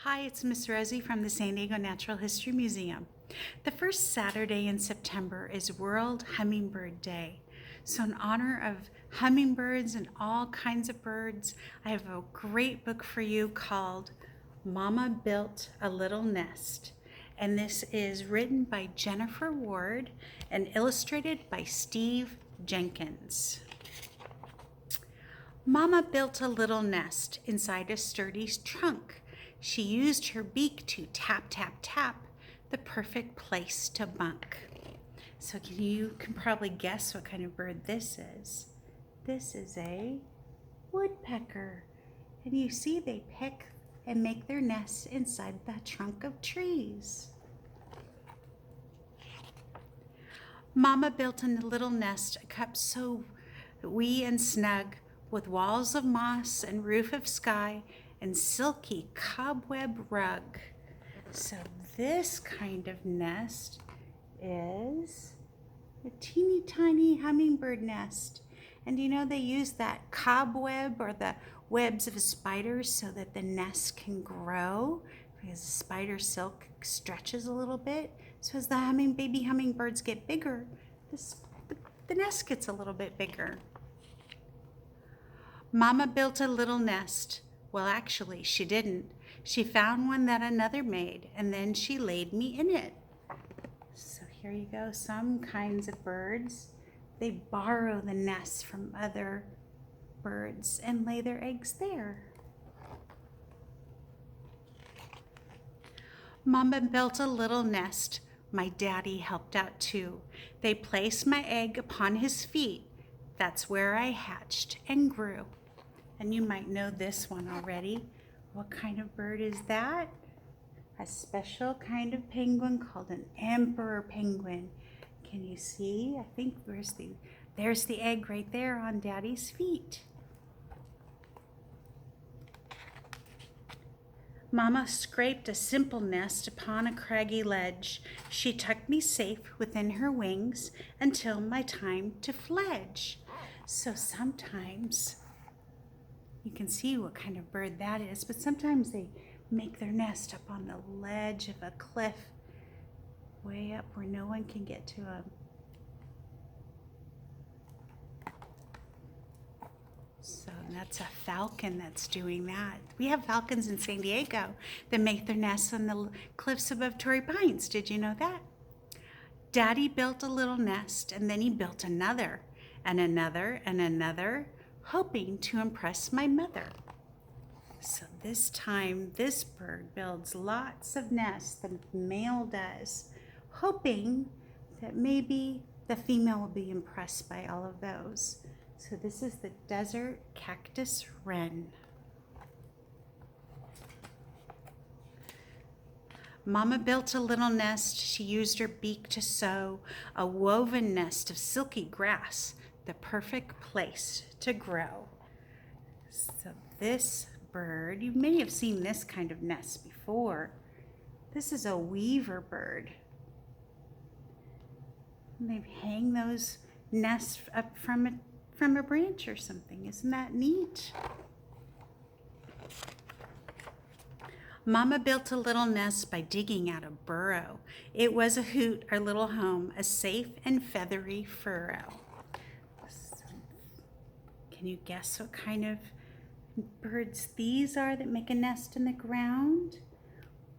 Hi, it's Miss Rosie from the San Diego Natural History Museum. The first Saturday in September is World Hummingbird Day. So in honor of hummingbirds and all kinds of birds, I have a great book for you called Mama Built a Little Nest. And this is written by Jennifer Ward and illustrated by Steve Jenkins. Mama built a little nest inside a sturdy trunk. She used her beak to tap, tap, tap, the perfect place to bunk. So you can probably guess what kind of bird this is. This is a woodpecker. And you see they pick and make their nests inside the trunk of trees. Mama built a little nest, a cup so wee and snug, with walls of moss and roof of sky and silky cobweb rug. So this kind of nest is a teeny tiny hummingbird nest. And you know they use that cobweb or the webs of spiders so that the nest can grow because the spider silk stretches a little bit. So as the baby hummingbirds get bigger, the nest gets a little bit bigger. Mama built a little nest. Well, actually, she didn't. She found one that another made, and then she laid me in it. So here you go. Some kinds of birds, they borrow the nests from other birds and lay their eggs there. Mama built a little nest. My daddy helped out too. They placed my egg upon his feet. That's where I hatched and grew. And you might know this one already. What kind of bird is that? A special kind of penguin called an emperor penguin. Can you see? I think there's the egg right there on Daddy's feet. Mama scraped a simple nest upon a craggy ledge. She tucked me safe within her wings until my time to fledge. So sometimes you can see what kind of bird that is, but sometimes they make their nest up on the ledge of a cliff, way up where no one can get to them. So that's a falcon that's doing that. We have falcons in San Diego that make their nests on the cliffs above Torrey Pines. Did you know that? Daddy built a little nest, and then he built another, and another, and another, hoping to impress my mother. So this time, this bird builds lots of nests, the male does, hoping that maybe the female will be impressed by all of those. So this is the desert cactus wren. Mama built a little nest. She used her beak to sew a woven nest of silky grass, the perfect place to grow. So this bird, you may have seen this kind of nest before. This is a weaver bird. And they hang those nests up from a branch or something. Isn't that neat? Mama built a little nest by digging out a burrow. It was a hoot, our little home, a safe and feathery furrow. Can you guess what kind of birds these are that make a nest in the ground?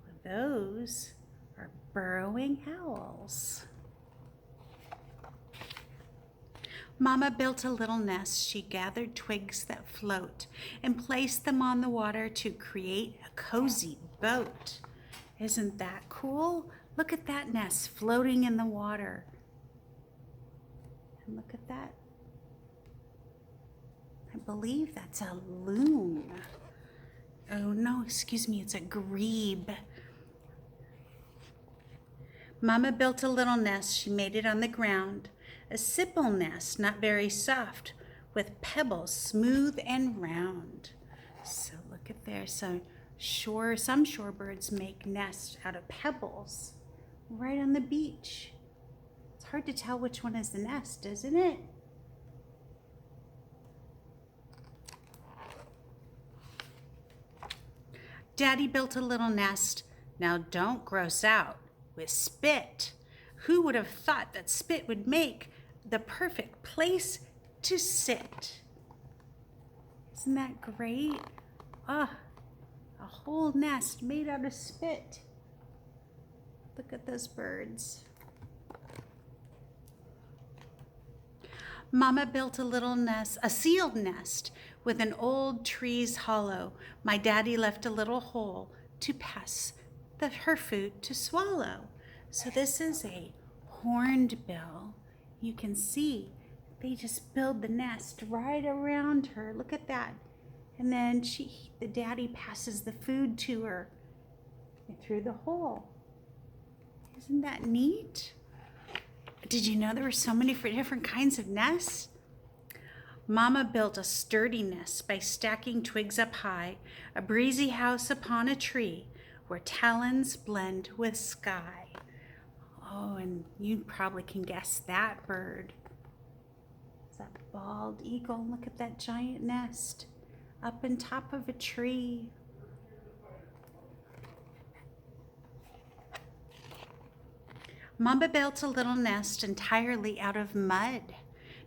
Well, those are burrowing owls. Mama built a little nest. She gathered twigs that float and placed them on the water to create a cozy boat. Isn't that cool? Look at that nest floating in the water. And look at that. I believe that's a loon. Oh no, excuse me, it's a grebe. Mama built a little nest. She made it on the ground. A simple nest, not very soft, with pebbles smooth and round. So look at there. So some shorebirds make nests out of pebbles right on the beach. It's hard to tell which one is the nest, isn't it? Daddy built a little nest, now don't gross out, with spit. Who would have thought that spit would make the perfect place to sit? Isn't that great? Oh, a whole nest made out of spit. Look at those birds. Mama built a little nest, a sealed nest, with an old tree's hollow. My daddy left a little hole to pass her food to swallow. So this is a hornbill. You can see they just build the nest right around her. Look at that. And then the daddy passes the food to her through the hole. Isn't that neat? Did you know there were so many different kinds of nests? Mama built a sturdy nest by stacking twigs up high, a breezy house upon a tree where talons blend with sky. Oh, and you probably can guess that bird. It's that bald eagle. Look at that giant nest up on top of a tree. Mama built a little nest entirely out of mud,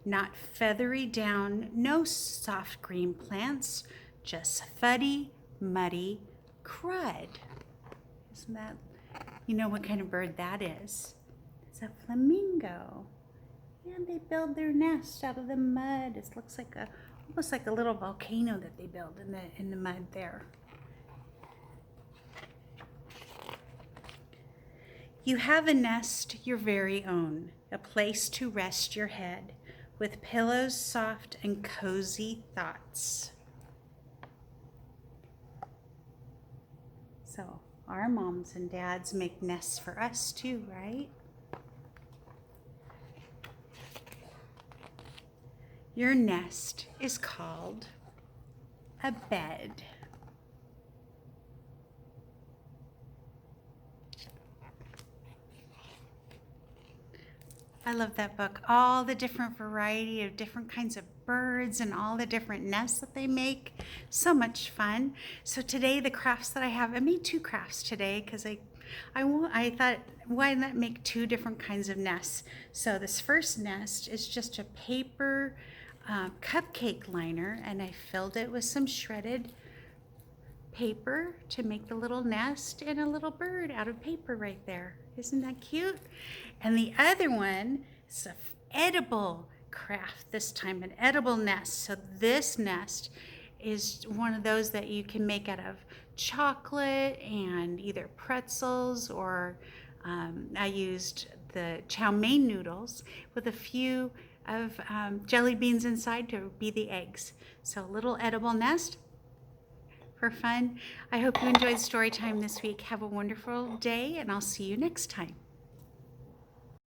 not feathery down, no soft green plants, just fuddy, muddy crud. Isn't that, you know what kind of bird that is? It's a flamingo. Yeah, they build their nest out of the mud. It looks like almost like a little volcano that they build in the mud there. You have a nest your very own, a place to rest your head, with pillows soft and cozy thoughts. So our moms and dads make nests for us too, right? Your nest is called a bed. I love that book. All the different variety of different kinds of birds and all the different nests that they make. So much fun. So today the crafts that I made 2 crafts today because I thought, why not make 2 different kinds of nests? So this first nest is just a paper cupcake liner, and I filled it with some shredded paper to make the little nest and a little bird out of paper right there. Isn't that cute? And the other one is an edible craft this time, an edible nest. So this nest is one of those that you can make out of chocolate and either pretzels or I used the chow mein noodles with a few of jelly beans inside to be the eggs. So a little edible nest for fun. I hope you enjoyed story time this week. Have a wonderful day, and I'll see you next time.